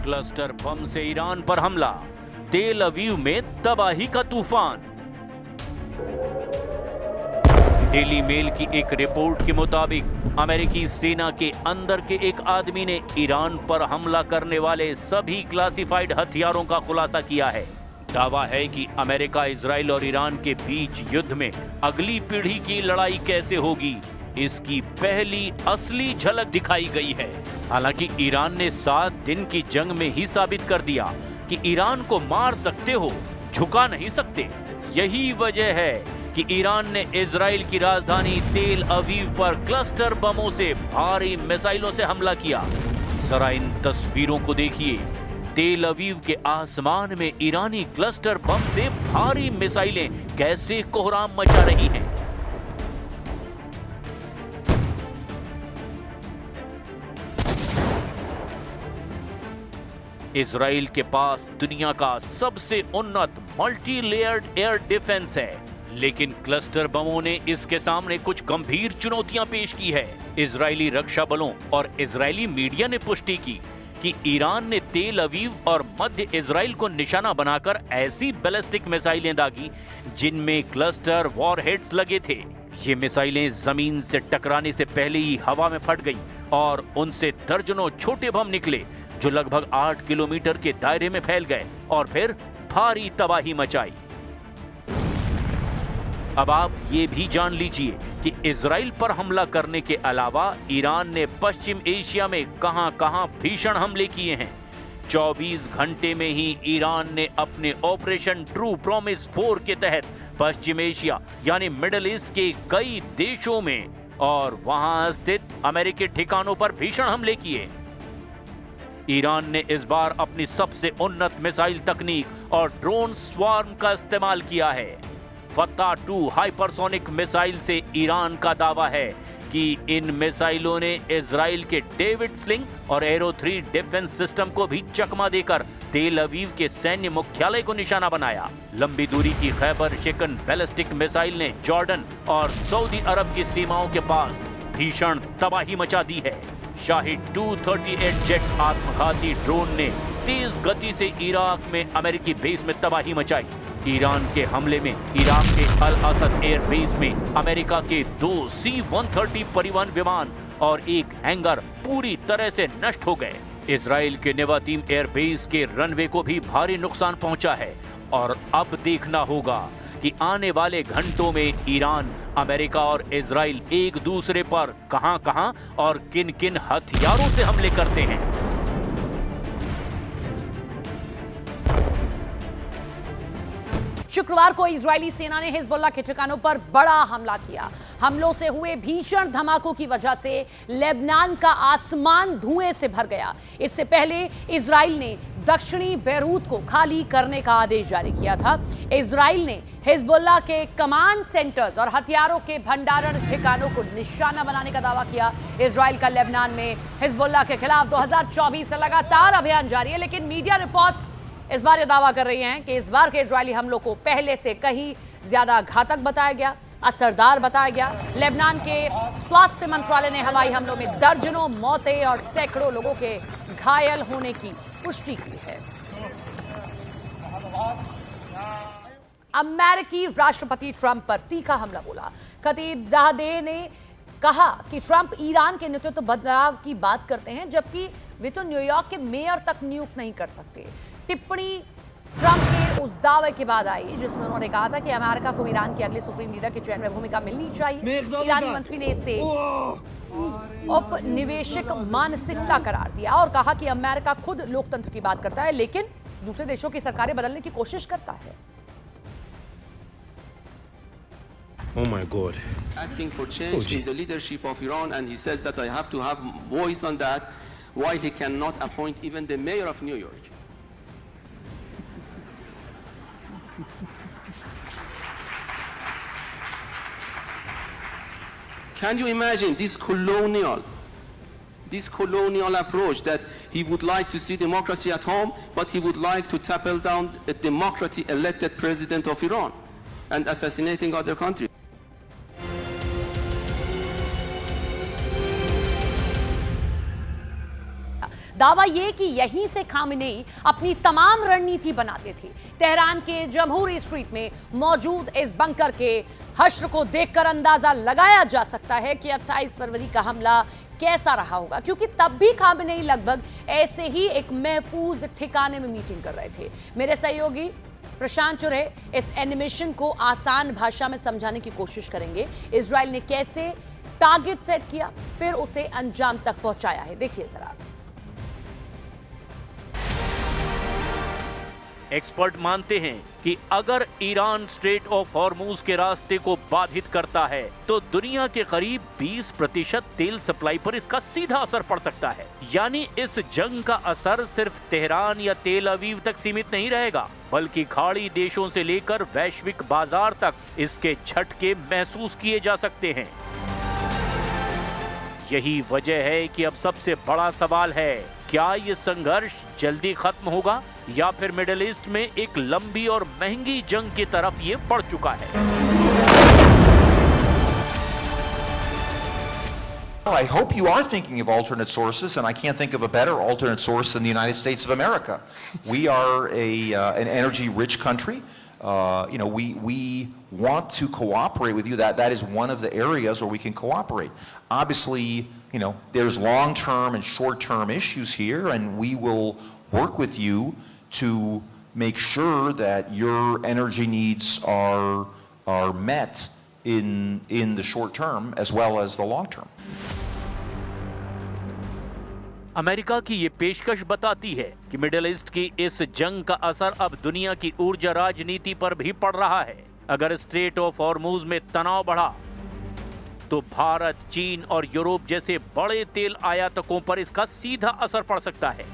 Cluster bomb से Iran पर हमला, तेल अवीव में तबाही का तूफान। डेली मेल की एक रिपोर्ट के मुताबिक अमेरिकी सेना के अंदर के एक आदमी ने ईरान पर हमला करने वाले सभी क्लासिफाइड हथियारों का खुलासा किया है। दावा है कि अमेरिका, इजराइल और ईरान के बीच युद्ध में अगली पीढ़ी की लड़ाई कैसे होगी, इसकी पहली असली झलक दिखाई गई है। हालांकि ईरान ने 7 दिन की जंग में ही साबित कर दिया कि ईरान को मार सकते हो, झुका नहीं सकते। यही वजह है कि ईरान ने इजराइल की राजधानी तेल अवीव पर क्लस्टर बमों से भारी मिसाइलों से हमला किया। जरा इन तस्वीरों को देखिए। तेल अवीव के आसमान में ईरानी क्लस्टर बम से भारी मिसाइलें कैसे कोहराम मचा रही हैं। इजराइल के पास दुनिया का सबसे उन्नत मल्टी लेयर्ड एयर डिफेंस है, लेकिन क्लस्टर बमों ने इसके सामने कुछ गंभीर चुनौतियां पेश की है। इजरायली रक्षा बलों और इजरायली मीडिया ने पुष्टि की कि ईरान ने तेल अवीव और मध्य इजराइल को निशाना बनाकर ऐसी बैलिस्टिक मिसाइलें दागी जिनमें क्लस्टर वॉरहेड्स लगे थे। ये मिसाइलें जमीन से टकराने से पहले ही हवा में फट गईं और उनसे दर्जनों छोटे बम निकले जो लगभग 8 किलोमीटर के दायरे में फैल गए और फिर भारी तबाही मचाई। अब आप ये भी जान लीजिए कि इजराइल पर हमला करने के अलावा ईरान ने पश्चिम एशिया में कहां-कहां भीषण हमले किए हैं। 24 घंटे में ही ईरान ने अपने ऑपरेशन ट्रू प्रॉमिस 4 के तहत पश्चिम एशिया यानी मिडिल ईस्ट के कई देशों में और वहां स्थित अमेरिकी ठिकानों पर भीषण हमले किए। ईरान ने इस बार अपनी सबसे उन्नत मिसाइल तकनीक और ड्रोन स्वार्म का इस्तेमाल किया है। फत्ता 2 हाइपरसोनिक मिसाइल से ईरान का दावा है कि इन मिसाइलों ने इजराइल के डेविड स्लिंग और एरो 3 डिफेंस सिस्टम को भी चकमा देकर तेल अवीव के सैन्य मुख्यालय को निशाना बनाया। लंबी दूरी की खैबर शिकन बैलिस्टिक मिसाइल ने जॉर्डन और सऊदी अरब की सीमाओं के पास भीषण तबाही मचा दी है। शाहिद 238 जेट आत्मघाती ड्रोन ने तेज गति से इराक में अमेरिकी बेस में तबाही मचाई। ईरान के हमले में इराक के अल असद एयर बेस में अमेरिका के 2 C-130 परिवहन विमान और एक हैंगर पूरी तरह से नष्ट हो गए। इजराइल के नेवातीम एयर बेस के रनवे को भी भारी नुकसान पहुंचा है और अब देखना होगा कि आने वाले घंटों में ईरान, अमेरिका और इजराइल एक दूसरे पर कहां-कहां और किन-किन हथियारों से हमले करते हैं। शुक्रवार को इजरायली सेना ने हिजबुल्लाह के ठिकानों पर बड़ा हमला किया। हमलों से हुए भीषण धमाकों की वजह से लेबनान का आसमान धुएं से भर गया। इससे पहले इजराइल ने दक्षिणी बैरूत को खाली करने का आदेश जारी किया था। इजराइल ने हिजबुल्लाह के कमांड सेंटर्स और हथियारों के भंडारण ठिकानों को निशाना बनाने का दावा किया। इजराइल का लेबनान में हिजबुल्लाह के खिलाफ 2024 से लगातार अभियान जारी है, लेकिन मीडिया रिपोर्ट्स इस बार यह दावा कर रही हैं कि इस बार के इजरायली हमलों को पहले से कहीं ज्यादा घातक बताया गया, असरदार बताया गया। लेबनान के स्वास्थ्य मंत्रालय ने हवाई हमलों में दर्जनों मौतें और सैकड़ों लोगों के घायल होने की पुष्टि की है। अमेरिकी राष्ट्रपति ट्रंप पर तीखा हमला बोला। खतीब ज़ाहदेह ने कहा कि ट्रंप ईरान के नेतृत्व बदलाव की बात करते हैं, जबकि वे तो न्यूयॉर्क के मेयर तक नियुक्त नहीं कर सकते। टिप्पणी ट्रंप के उस दावे के बाद आई जिसमें उन्होंने कहा था कि अमेरिका को ईरान के अगले सुप्रीम लीडर के चयन में भूमिका मिलनी चाहिए। ईरानी मंत्री ने इसे औपनिवेशिक मानसिकता करार दिया और कहा कि अमेरिका खुद लोकतंत्र की बात करता है, लेकिन दूसरे देशों की सरकारें बदलने की कोशिश करता है। Oh my God. Asking for change in the leadership of Iran, and he says that I have to have voice on that, while he cannot appoint even the mayor of New York. Can you imagine this colonial approach that he would like to see democracy at home, but he would like to topple down a democratically elected president of Iran and assassinating other countries? दावा ये कि यहीं से Khamenei अपनी तमाम रणनीति बनाते थे। तेहरान के जमहूरी स्ट्रीट में मौजूद इस बंकर के हश्र को देखकर अंदाजा लगाया जा सकता है कि 28 फरवरी का हमला कैसा रहा होगा, क्योंकि तब भी खामेनेई लगभग ऐसे ही एक महफूज ठिकाने में मीटिंग कर रहे थे। मेरे सहयोगी प्रशांत चुरे इस एनिमेशन को आसान भाषा में समझाने की कोशिश करेंगे। इजराइल ने कैसे टारगेट सेट किया, फिर उसे अंजाम तक पहुंचाया है, देखिए जरा। एक्सपर्ट मानते हैं कि अगर ईरान स्ट्रेट ऑफ हॉर्मूज के रास्ते को बाधित करता है तो दुनिया के करीब 20% तेल सप्लाई पर इसका सीधा असर पड़ सकता है। यानी इस जंग का असर सिर्फ तेहरान या तेल अवीव तक सीमित नहीं रहेगा, बल्कि खाड़ी देशों से लेकर वैश्विक बाजार तक इसके झटके महसूस किए जा सकते हैं। यही वजह है कि अब सबसे बड़ा सवाल है, क्या ये संघर्ष जल्दी खत्म होगा या फिर मिडिल ईस्ट में एक लंबी और महंगी जंग की तरफ ये बढ़ चुका है। I hope you are thinking of alternate sources, and I can't think of a better alternate source than the United States of America. We are an energy-rich country. We want to cooperate with you. That is one of the areas where we can cooperate. Obviously, there's long-term and short-term issues here, and we will work with you to make sure that your energy needs are met in the short term as well as the long term. America की ये पेशकश बताती है कि middle east की इस जंग का असर अब दुनिया की ऊर्जा राजनीति पर भी पड़ रहा है। अगर स्ट्रेट ऑफ हॉर्मूज में तनाव बढ़ा तो भारत, चीन और यूरोप जैसे बड़े तेल आयातकों पर इसका सीधा असर पड़ सकता है।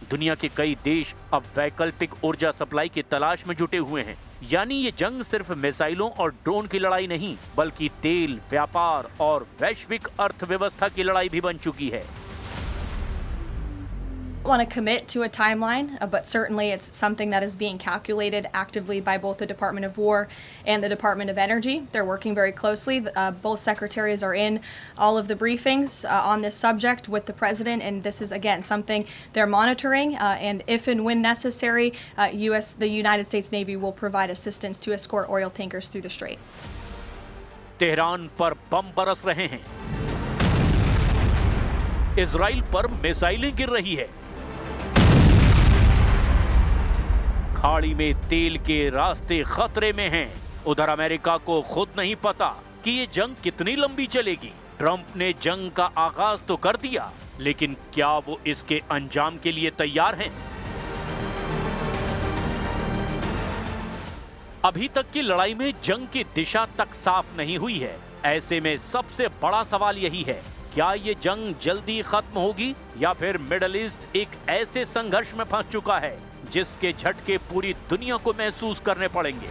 दुनिया के कई देश अब वैकल्पिक ऊर्जा सप्लाई की तलाश में जुटे हुए हैं। यानी ये जंग सिर्फ मिसाइलों और ड्रोन की लड़ाई नहीं, बल्कि तेल, व्यापार और वैश्विक अर्थव्यवस्था की लड़ाई भी बन चुकी है। I don't want to commit to a timeline, but certainly it's something that is being calculated actively by both the Department of War and the Department of Energy. They're working very closely. Both secretaries are in all of the briefings on this subject with the president, and this is again something they're monitoring. And if and when necessary, the United States Navy will provide assistance to escort oil tankers through the strait. Tehran पर बम बरस रहे हैं, Israel पर मिसाइलें गिर रही है, खाड़ी में तेल के रास्ते खतरे में हैं। उधर अमेरिका को खुद नहीं पता कि ये जंग कितनी लंबी चलेगी। ट्रंप ने जंग का आगाज तो कर दिया, लेकिन क्या वो इसके अंजाम के लिए तैयार हैं? अभी तक की लड़ाई में जंग की दिशा तक साफ नहीं हुई है। ऐसे में सबसे बड़ा सवाल यही है, क्या ये जंग जल्दी खत्म होगी या फिर मिडिल ईस्ट एक ऐसे संघर्ष में फंस चुका है जिसके झटके पूरी दुनिया को महसूस करने पड़ेंगे।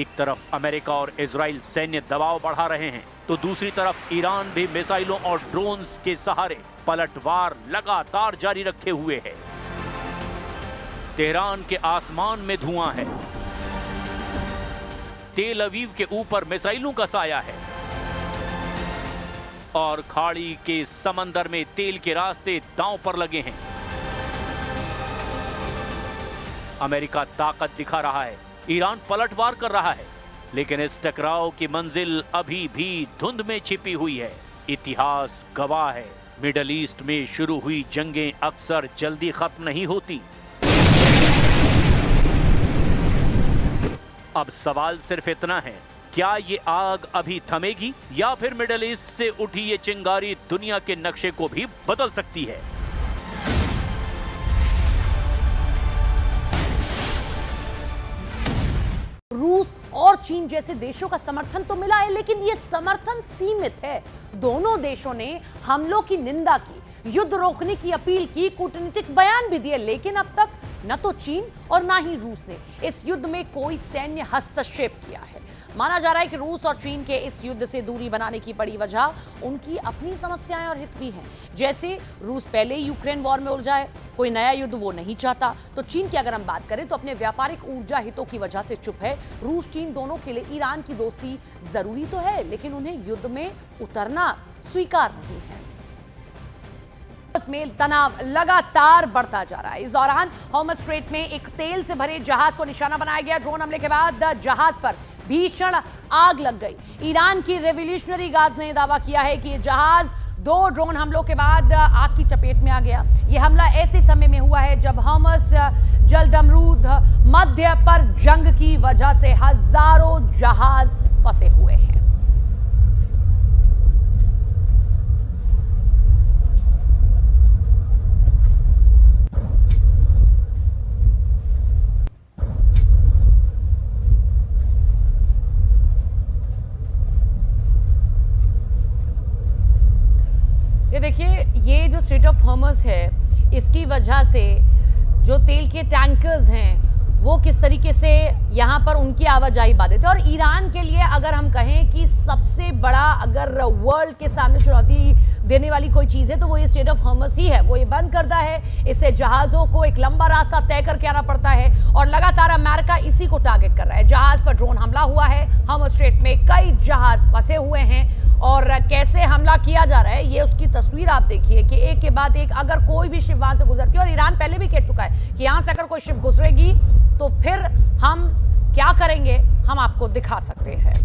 एक तरफ अमेरिका और इजराइल सैन्य दबाव बढ़ा रहे हैं, तो दूसरी तरफ ईरान भी मिसाइलों और ड्रोन्स के सहारे पलटवार लगातार जारी रखे हुए है। तेहरान के आसमान में धुआं है, तेल अवीव के ऊपर मिसाइलों का साया है और खाड़ी के समंदर में तेल के रास्ते दांव पर लगे हैं। अमेरिका ताकत दिखा रहा है, ईरान पलटवार कर रहा है, लेकिन इस टकराव की मंजिल अभी भी धुंध में छिपी हुई है। इतिहास गवाह है, मिडिल ईस्ट में शुरू हुई जंगें अक्सर जल्दी खत्म नहीं होती। अब सवाल सिर्फ इतना है, क्या ये आग अभी थमेगी या फिर मिडिल ईस्ट से उठी ये चिंगारी दुनिया के नक्शे को भी बदल सकती है? रूस और चीन जैसे देशों का समर्थन तो मिला है, लेकिन ये समर्थन सीमित है। दोनों देशों ने हमलों की निंदा की, युद्ध रोकने की अपील की, कूटनीतिक बयान भी दिए, लेकिन अब तक न तो चीन और ना ही रूस ने इस युद्ध में कोई सैन्य हस्तक्षेप किया है। माना जा रहा है कि रूस और चीन के इस युद्ध से दूरी बनाने की बड़ी वजह उनकी अपनी समस्याएं और हित भी हैं। जैसे रूस पहले ही यूक्रेन वॉर में उलझा है, कोई नया युद्ध वो नहीं चाहता। तो चीन की अगर हम बात करें तो अपने व्यापारिक ऊर्जा हितों की वजह से चुप है। रूस चीन दोनों के लिए ईरान की दोस्ती जरूरी तो है, लेकिन उन्हें युद्ध में उतरना स्वीकार नहीं है। में तनाव लगातार बढ़ता जा रहा है। इस दौरान हॉर्मज स्ट्रेट में एक तेल से भरे जहाज को निशाना बनाया गया। ड्रोन हमले के बाद जहाज पर भीषण आग लग गई। ईरान की रेवोल्यूशनरी गार्ड ने दावा किया है कि यह जहाज 2 ड्रोन हमलों के बाद आग की चपेट में आ गया। यह हमला ऐसे समय में हुआ है जब हॉर्मज जलदमरूद मध्य पर जंग की वजह से हजारों जहाज फंसे हुए हैं। ये देखिए, ये जो स्ट्रेट ऑफ हॉर्मज है, इसकी वजह से जो तेल के टैंकर्स हैं वो किस तरीके से यहाँ पर उनकी आवाजाही बाधित है। और ईरान के लिए अगर हम कहें कि सबसे बड़ा अगर वर्ल्ड के सामने चुनौती देने वाली कोई चीज़ है तो वो ये स्ट्रेट ऑफ हॉर्मज ही है। वो ये बंद करता है, इससे जहाज़ों को एक लंबा रास्ता तय करके आना पड़ता है और लगातार अमेरिका इसी को टारगेट कर रहा है। जहाज़ पर ड्रोन हमला हुआ है, हॉर्मज स्ट्रेट में कई जहाज़ फंसे हुए हैं और कैसे हमला किया जा रहा है ये उसकी तस्वीर आप देखिए कि एक के बाद एक अगर कोई भी शिप वहां से गुजरती है। और ईरान पहले भी कह चुका है कि यहां से अगर कोई शिप गुजरेगी तो फिर हम क्या करेंगे, हम आपको दिखा सकते हैं।